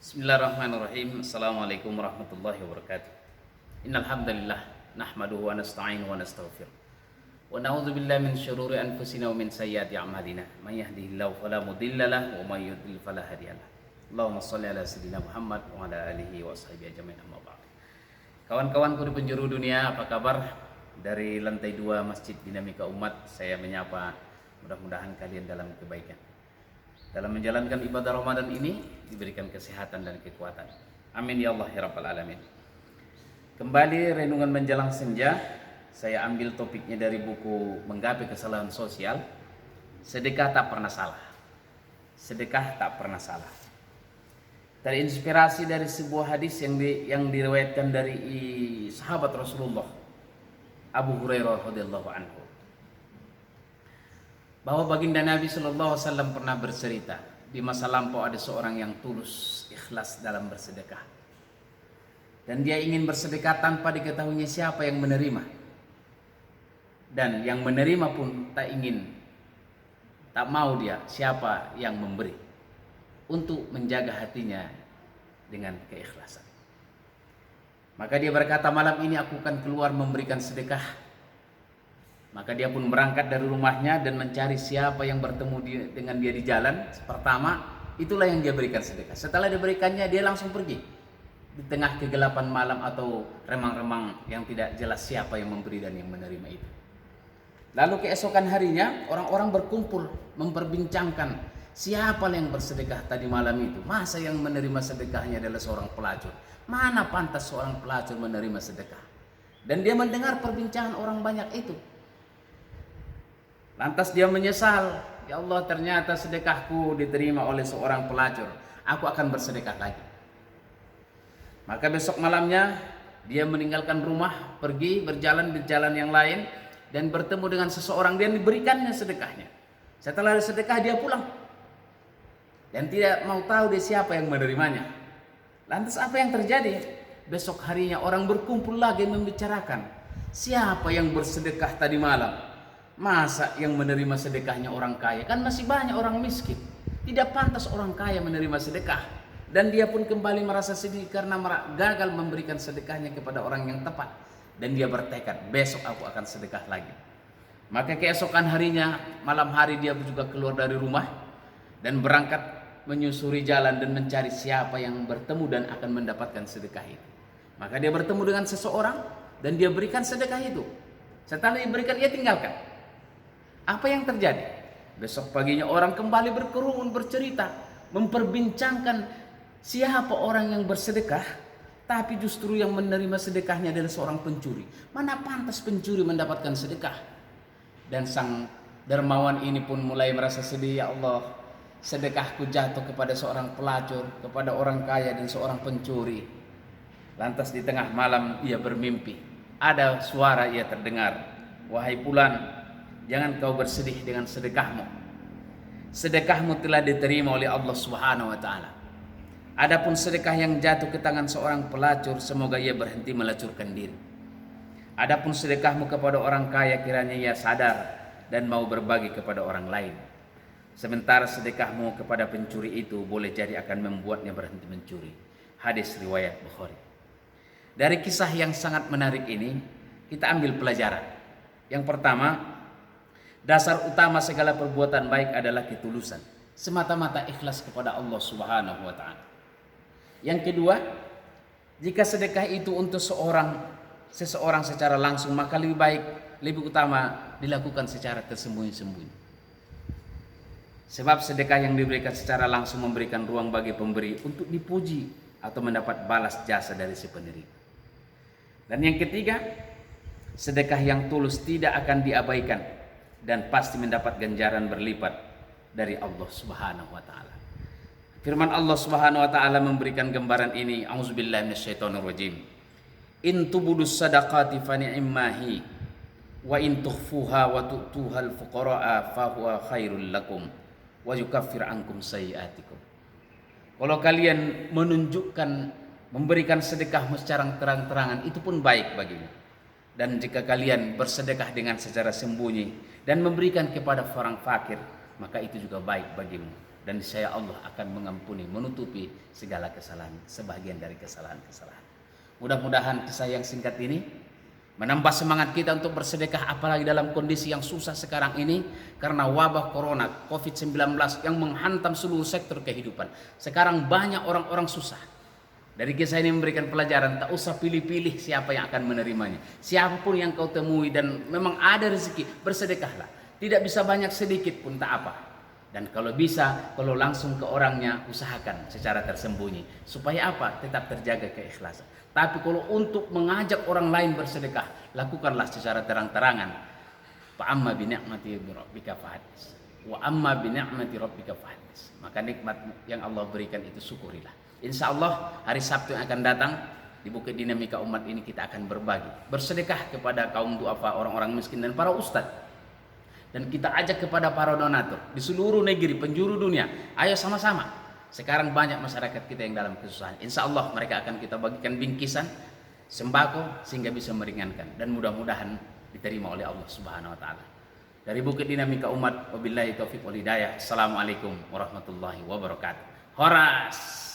Bismillahirrahmanirrahim. Assalamualaikum warahmatullahi wabarakatuh. Innal hamdalillah nahmaduhu wa nasta'inuhu wa nastaghfiruh. Wa na'udzu billahi min syururi anfusina wa min sayyiati a'malina. May yahdihillahu fala mudilla lahu wa may yudlil fala hadiyalah. Allahumma shalli ala sayyidina Muhammad wa ala alihi wa sahbihi ajmain amma ba'd. Kawan-kawanku di penjuru dunia, apa kabar? Dari lantai 2 Masjid Dinamika Umat, saya menyapa mudah-mudahan kalian dalam kebaikan. Dalam menjalankan ibadah Ramadan ini diberikan kesehatan dan kekuatan. Amin ya Allah ya Rabbal Alamin. Kembali renungan menjelang senja, saya ambil topiknya dari buku Menggapai Kesalahan Sosial. Sedekah tak pernah salah. Sedekah tak pernah salah. Terinspirasi dari sebuah hadis yang diriwayatkan dari sahabat Rasulullah Abu Hurairah radhiyallahu anhu, bahwa baginda Nabi SAW pernah bercerita, di masa lampau ada seorang yang tulus, ikhlas dalam bersedekah. Dan dia ingin bersedekah tanpa diketahuinya siapa yang menerima. Dan yang menerima pun tak mau dia siapa yang memberi, untuk menjaga hatinya dengan keikhlasan. Maka dia berkata, malam ini aku akan keluar memberikan sedekah. Maka dia pun berangkat dari rumahnya dan mencari siapa yang bertemu dengan dia di jalan. Pertama, itulah yang dia berikan sedekah. Setelah diberikannya, dia langsung pergi. Di tengah kegelapan malam atau remang-remang yang tidak jelas siapa yang memberi dan yang menerima itu. Lalu keesokan harinya, orang-orang berkumpul memperbincangkan siapa yang bersedekah tadi malam itu. Masa yang menerima sedekahnya adalah seorang pelacur? Mana pantas seorang pelacur menerima sedekah? Dan dia mendengar perbincangan orang banyak itu. Lantas dia menyesal, ya Allah, ternyata sedekahku diterima oleh seorang pelacur. Aku akan bersedekah lagi. Maka besok malamnya dia meninggalkan rumah, pergi berjalan di jalan yang lain dan bertemu dengan seseorang, dan diberikannya sedekahnya. Setelah sedekah dia pulang dan tidak mau tahu dia siapa yang menerimanya. Lantas apa yang terjadi? Besok harinya orang berkumpul lagi membicarakan, siapa yang bersedekah tadi malam? Masa yang menerima sedekahnya orang kaya? Kan masih banyak orang miskin. Tidak pantas orang kaya menerima sedekah. Dan dia pun kembali merasa sedih karena gagal memberikan sedekahnya kepada orang yang tepat. Dan dia bertekad, besok aku akan sedekah lagi. Maka keesokan harinya, malam hari dia juga keluar dari rumah dan berangkat menyusuri jalan dan mencari siapa yang bertemu dan akan mendapatkan sedekah itu. Maka dia bertemu dengan seseorang dan dia berikan sedekah itu. Setelah diberikan, ia tinggalkan. Apa yang terjadi? Besok paginya orang kembali berkerumun bercerita, memperbincangkan siapa orang yang bersedekah, tapi justru yang menerima sedekahnya adalah seorang pencuri. Mana pantas pencuri mendapatkan sedekah? Dan sang dermawan ini pun mulai merasa sedih, ya Allah, sedekahku jatuh kepada seorang pelacur, kepada orang kaya dan seorang pencuri. Lantas di tengah malam ia bermimpi, ada suara ia terdengar, wahai fulan, jangan kau bersedih dengan sedekahmu. Sedekahmu telah diterima oleh Allah Subhanahu wa taala. Adapun sedekah yang jatuh ke tangan seorang pelacur, semoga ia berhenti melacurkan diri. Adapun sedekahmu kepada orang kaya, kiranya ia sadar dan mau berbagi kepada orang lain. Sementara sedekahmu kepada pencuri itu boleh jadi akan membuatnya berhenti mencuri. Hadis riwayat Bukhari. Dari kisah yang sangat menarik ini, kita ambil pelajaran. Yang pertama, dasar utama segala perbuatan baik adalah ketulusan, semata-mata ikhlas kepada Allah Subhanahu wa taala. Yang kedua, jika sedekah itu untuk seseorang secara langsung, maka lebih utama dilakukan secara tersembunyi-sembunyi. Sebab sedekah yang diberikan secara langsung memberikan ruang bagi pemberi untuk dipuji atau mendapat balas jasa dari si penerima. Dan yang ketiga, sedekah yang tulus tidak akan diabaikan dan pasti mendapat ganjaran berlipat dari Allah Subhanahu wa taala. Firman Allah Subhanahu wa taala memberikan gambaran ini, auzubillahi minasyaitonirrajim. In tubudus sadaqati fa ni'mahi wa in tukhfuha wa tu'tuhal fuqara'a fa huwa khairul lakum wa yukaffir ankum sayyi'atikum. Kalau kalian memberikan sedekah secara terang-terangan, itu pun baik bagimu. Dan jika kalian bersedekah dengan secara sembunyi dan memberikan kepada orang fakir, maka itu juga baik bagimu. dan saya Allah akan mengampuni, menutupi segala kesalahan, sebagian dari kesalahan-kesalahan. Mudah-mudahan kisah yang singkat ini menambah semangat kita untuk bersedekah, apalagi dalam kondisi yang susah sekarang ini karena wabah corona COVID-19 yang menghantam seluruh sektor kehidupan. Sekarang banyak orang-orang susah. Dari kisah ini memberikan pelajaran, tak usah pilih-pilih siapa yang akan menerimanya. Siapapun yang kau temui dan memang ada rezeki, bersedekahlah. Tidak bisa banyak sedikit pun tak apa. Dan kalau bisa, kalau langsung ke orangnya, usahakan secara tersembunyi. Supaya apa? Tetap terjaga keikhlasan. Tapi kalau untuk mengajak orang lain bersedekah, lakukanlah secara terang-terangan. Fa amma bi ni'mati rabbika fahaddits. Wa amma bi ni'mati rabbika fahaddits. Maka nikmat yang Allah berikan itu syukurilah. Insya Allah hari Sabtu yang akan datang di Bukit Dinamika Umat ini kita akan berbagi. Bersedekah kepada kaum duafa, orang-orang miskin dan para ustadz. Dan kita ajak kepada para donatur di seluruh negeri, penjuru dunia. Ayo sama-sama. Sekarang banyak masyarakat kita yang dalam kesusahan. Insya Allah mereka akan kita bagikan bingkisan sembako sehingga bisa meringankan. Dan mudah-mudahan diterima oleh Allah Subhanahu Wa Taala. Dari Bukit Dinamika Umat, wabillahi taufiq wal hidayah. Assalamualaikum warahmatullahi wabarakatuh. Horas.